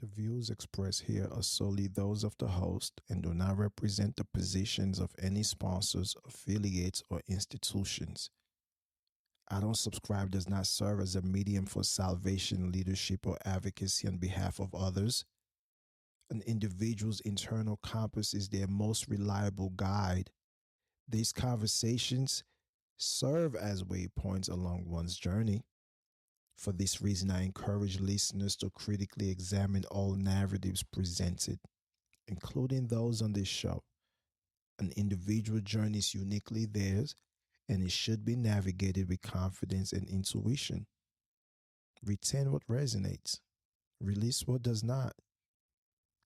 The views expressed here are solely those of the host and do not represent the positions of any sponsors, affiliates, or institutions. I Don't Subscribe does not serve as a medium for salvation, leadership, or advocacy on behalf of others. An individual's internal compass is their most reliable guide. These conversations serve as waypoints along one's journey. For this reason, I encourage listeners to critically examine all narratives presented, including those on this show. An individual journey is uniquely theirs, and it should be navigated with confidence and intuition. Retain what resonates, release what does not.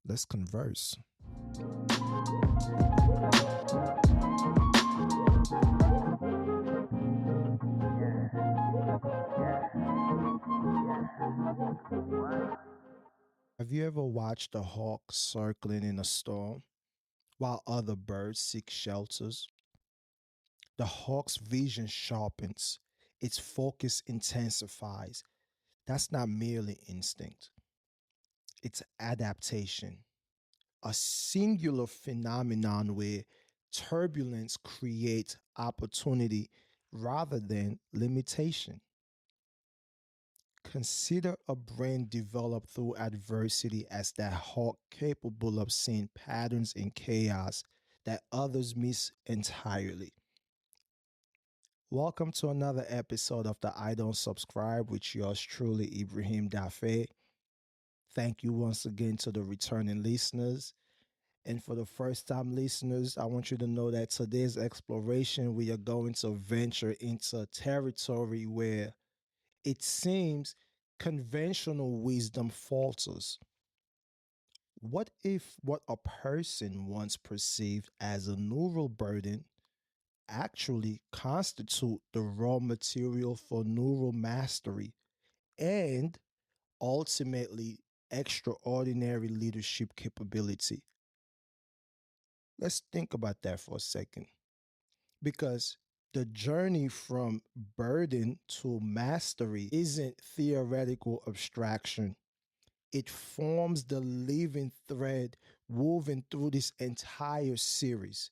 Let's converse. Have you ever watched a hawk circling in a storm while other birds seek shelters? The hawk's vision sharpens, its focus intensifies. That's not merely instinct, it's adaptation, a singular phenomenon where turbulence creates opportunity rather than limitation. Consider a brain developed through adversity as that hawk capable of seeing patterns in chaos that others miss entirely. Welcome to another episode of the I Don't Subscribe with yours truly, Ibrahim Daffae. Thank you once again to the returning listeners. And for the first time listeners, I want you to know that today's exploration, we are going to venture into territory where it seems conventional wisdom falters. What if what a person once perceived as a neural burden actually constitute the raw material for neural mastery and ultimately extraordinary leadership capability? Let's think about that for a second because the journey from burden to mastery isn't theoretical abstraction. It forms the living thread woven through this entire series.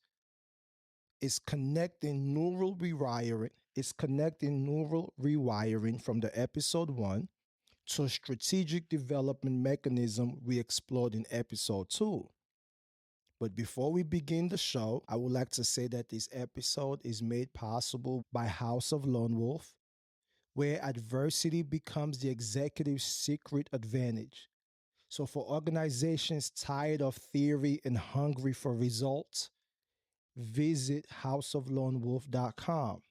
It's connecting neural rewiring. It's connecting neural rewiring from the episode one to a strategic development mechanism we explored in episode two. But before we begin the show, I would like to say that this episode is made possible by House of Lone Wolf, where adversity becomes the executive's secret advantage. So, for organizations tired of theory and hungry for results, visit houseoflonewolf.com.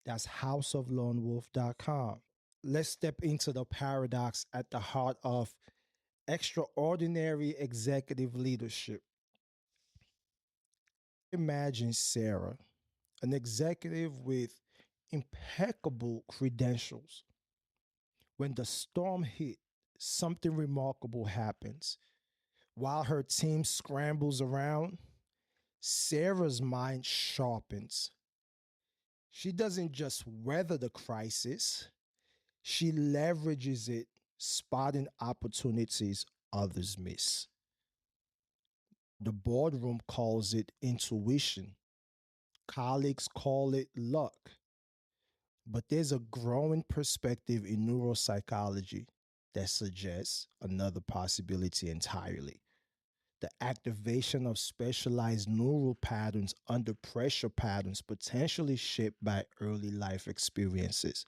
That's houseoflonewolf.com. Let's step into the paradox at the heart of extraordinary executive leadership. Imagine Sarah, an executive with impeccable credentials. When the storm hit, something remarkable happens. While her team scrambles around, Sarah's mind sharpens. She doesn't just weather the crisis, she leverages it, spotting opportunities others miss. The boardroom calls it intuition, colleagues call it luck. But there's a growing perspective in neuropsychology that suggests another possibility entirely: the activation of specialized neural patterns under pressure, patterns potentially shaped by early life experiences.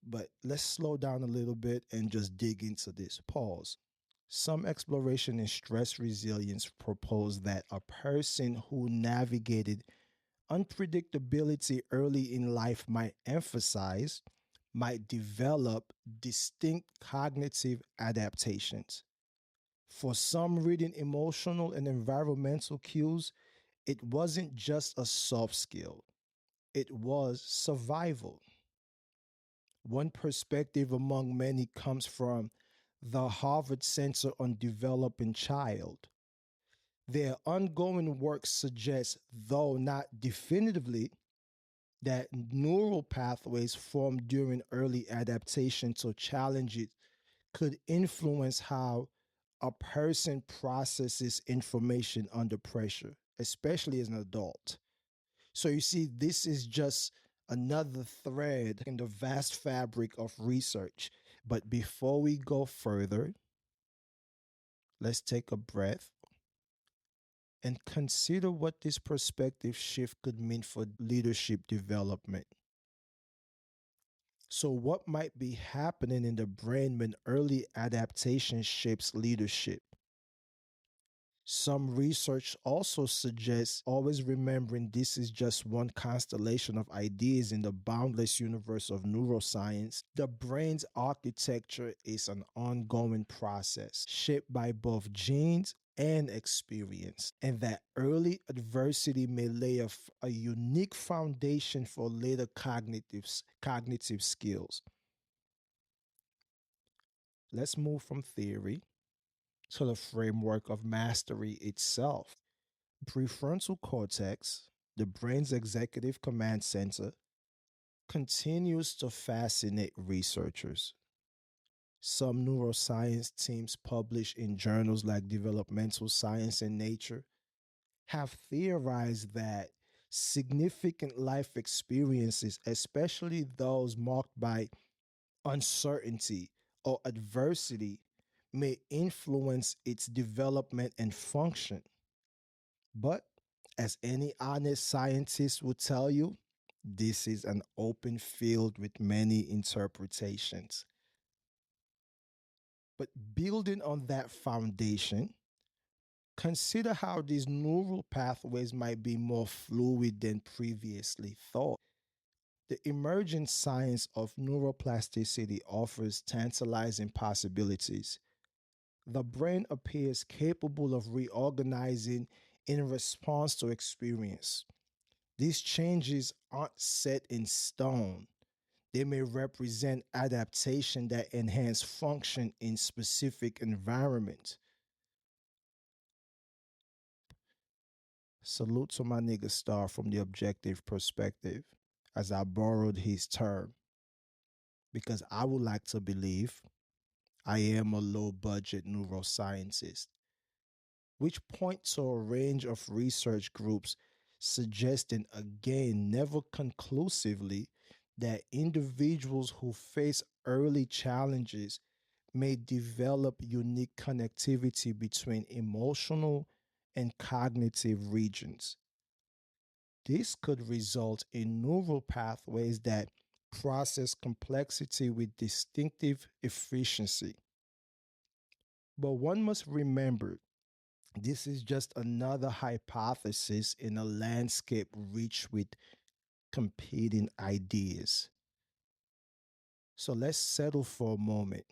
But let's slow down a little bit and just dig into this. Pause. Some exploration in stress resilience propose that a person who navigated unpredictability early in life might develop distinct cognitive adaptations. For some, reading emotional and environmental cues, it wasn't just a soft skill, it was survival. One perspective among many comes from the Harvard Center on Developing Child. Their ongoing work suggests, though not definitively, that neural pathways formed during early adaptation to challenges could influence how a person processes information under pressure, especially as an adult. So you see, this is just another thread in the vast fabric of research. But before we go further, let's take a breath and consider what this perspective shift could mean for leadership development. So, what might be happening in the brain when early adaptation shapes leadership? Some research also suggests always remembering this is just one constellation of ideas in the boundless universe of neuroscience. The brain's architecture is an ongoing process shaped by both genes and experience, and that early adversity may lay a unique foundation for later cognitive skills. Let's move from theory to the framework of mastery itself. Prefrontal cortex, the brain's executive command center, continues to fascinate researchers. Some neuroscience teams published in journals like Developmental Science and Nature have theorized that significant life experiences, especially those marked by uncertainty or adversity, may influence its development and function. But as any honest scientist will tell you, this is an open field with many interpretations. But building on that foundation, consider how these neural pathways might be more fluid than previously thought. The emerging science of neuroplasticity offers tantalizing possibilities. The brain appears capable of reorganizing in response to experience. These changes aren't set in stone. They may represent adaptation that enhance function in specific environments. Salute to my nigga Star from the objective perspective, as I borrowed his term, because I would like to believe I am a low budget neuroscientist, which point to a range of research groups suggesting, again, never conclusively, that individuals who face early challenges may develop unique connectivity between emotional and cognitive regions. This could result in neural pathways that process complexity with distinctive efficiency. But one must remember this is just another hypothesis in a landscape rich with competing ideas. So let's settle for a moment,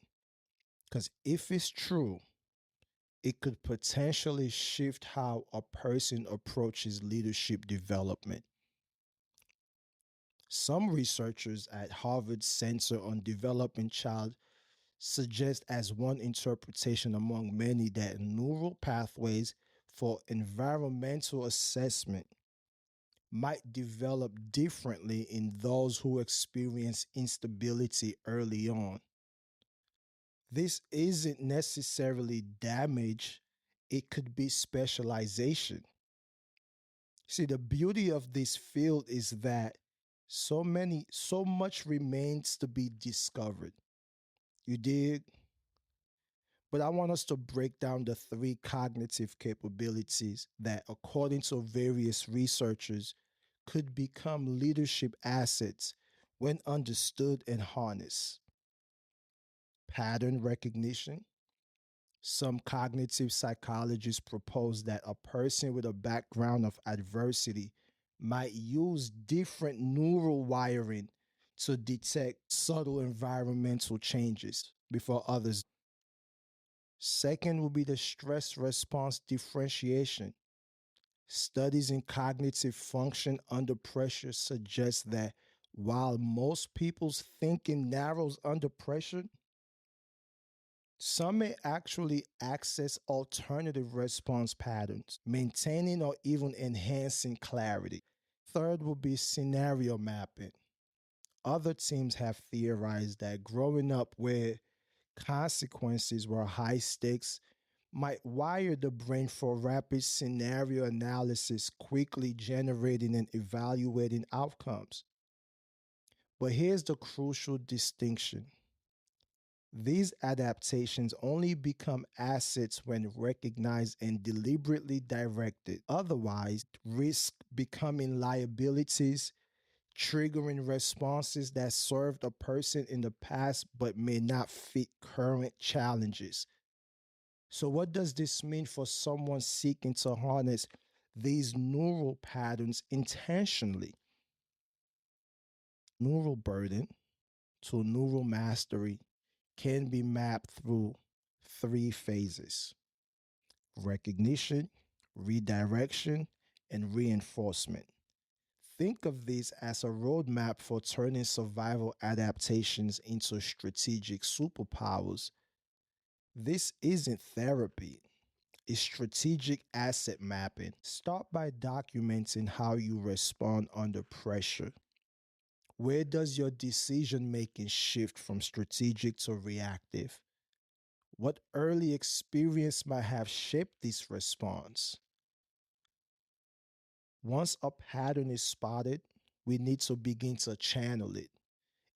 because if it's true, it could potentially shift how a person approaches leadership development. Some researchers at Harvard Center on Developing Child suggest, as one interpretation among many, that neural pathways for environmental assessment might develop differently in those who experience instability early on. This isn't necessarily damage, it could be specialization. See, the beauty of this field is that so much remains to be discovered. You dig? But I want us to break down the three cognitive capabilities that, according to various researchers, could become leadership assets when understood and harnessed. Pattern recognition. Some cognitive psychologists propose that a person with a background of adversity might use different neural wiring to detect subtle environmental changes before others. Second would be the stress response differentiation. Studies in cognitive function under pressure suggest that while most people's thinking narrows under pressure, some may actually access alternative response patterns, maintaining or even enhancing clarity. Third would be scenario mapping. Other teams have theorized that growing up where consequences were high stakes might wire the brain for rapid scenario analysis, quickly generating and evaluating outcomes. But here's the crucial distinction: these adaptations only become assets when recognized and deliberately directed. Otherwise, risk becoming liabilities, triggering responses that served a person in the past but may not fit current challenges. So, what does this mean for someone seeking to harness these neural patterns intentionally? Neural burden to neural mastery can be mapped through three phases: recognition, redirection, and reinforcement. Think of these as a roadmap for turning survival adaptations into strategic superpowers. This isn't therapy, it's strategic asset mapping. Start by documenting how you respond under pressure. Where does your decision making shift from strategic to reactive? What early experience might have shaped this response? Once a pattern is spotted, we need to begin to channel it.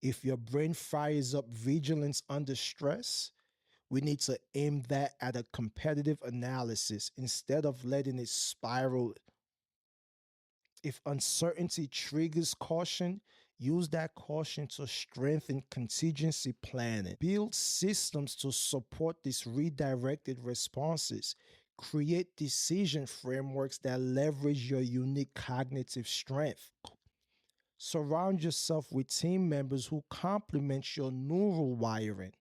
If your brain fires up vigilance under stress, we need to aim that at a competitive analysis instead of letting it spiral. If uncertainty triggers caution, use that caution to strengthen contingency planning. Build systems to support these redirected responses. Create decision frameworks that leverage your unique cognitive strength. Surround yourself with team members who complement your neural wiring.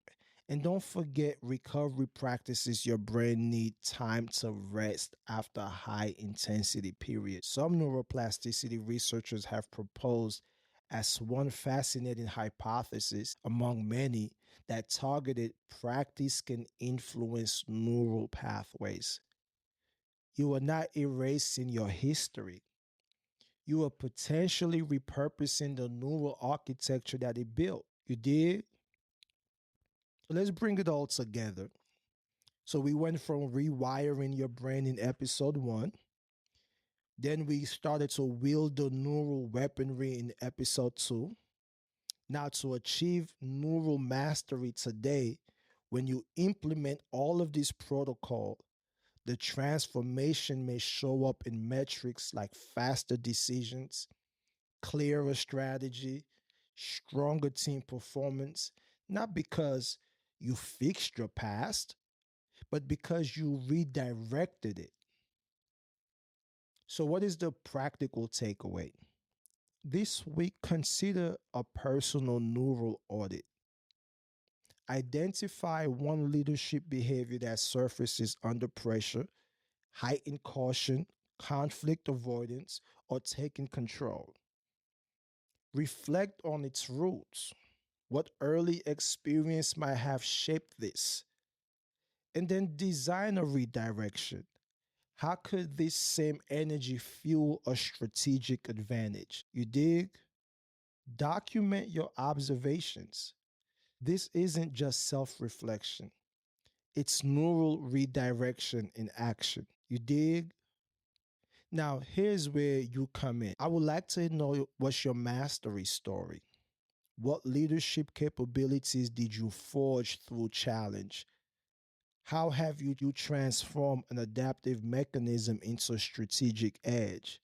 And don't forget recovery practices. Your brain need time to rest after a high intensity period. Some neuroplasticity researchers have proposed as one fascinating hypothesis among many that targeted practice can influence neural pathways. You are not erasing your history. You are potentially repurposing the neural architecture that it built. You did? Let's bring it all together. So we went from rewiring your brain in episode one. Then we started to wield the neural weaponry in episode two. Now, to achieve neural mastery today, when you implement all of these protocol, the transformation may show up in metrics like faster decisions, clearer strategy, stronger team performance, not because you fixed your past, but because you redirected it. So, what is the practical takeaway? This week, consider a personal neural audit. Identify one leadership behavior that surfaces under pressure, heightened caution, conflict avoidance, or taking control. Reflect on its roots. What early experience might have shaped this? And then design a redirection. How could this same energy fuel a strategic advantage? You dig? Document your observations. This isn't just self reflection, it's neural redirection in action. You dig? Now, here's where you come in. I would like to know what's your mastery story. What leadership capabilities did you forge through challenge? How have you transformed an adaptive mechanism into a strategic edge?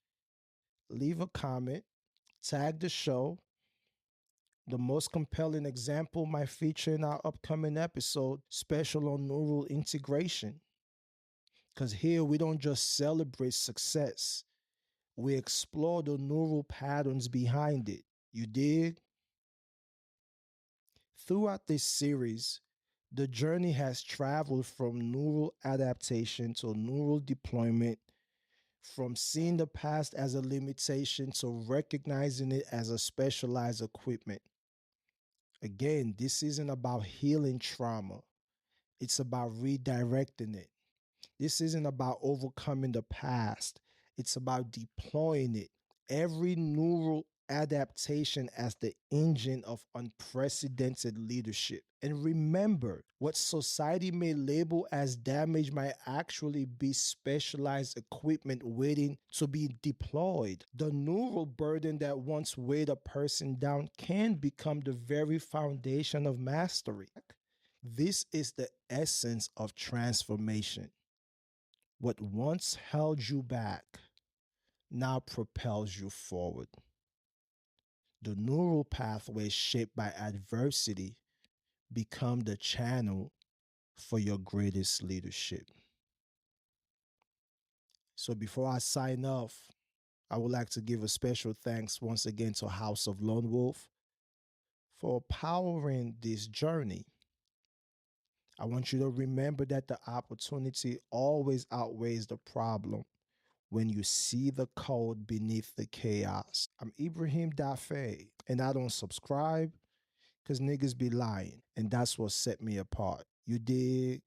Leave a comment, tag the show. The most compelling example might feature in our upcoming episode special on neural integration. Because here we don't just celebrate success, we explore the neural patterns behind it. You dig? Throughout this series, the journey has traveled from neural adaptation to neural deployment, from seeing the past as a limitation to recognizing it as a specialized equipment. Again, this isn't about healing trauma, it's about redirecting it. This isn't about overcoming the past, it's about deploying it. Every neural adaptation as the engine of unprecedented leadership. And remember, what society may label as damage might actually be specialized equipment waiting to be deployed. The neural burden that once weighed a person down can become the very foundation of mastery. This is the essence of transformation. What once held you back now propels you forward. The neural pathways shaped by adversity become the channel for your greatest leadership. So before I sign off, I would like to give a special thanks once again to House of Lone Wolf for powering this journey. I want you to remember that the opportunity always outweighs the problem when you see the code beneath the chaos. I'm Ibrahim Daffae, and I don't subscribe because niggas be lying, and that's what set me apart. You dig?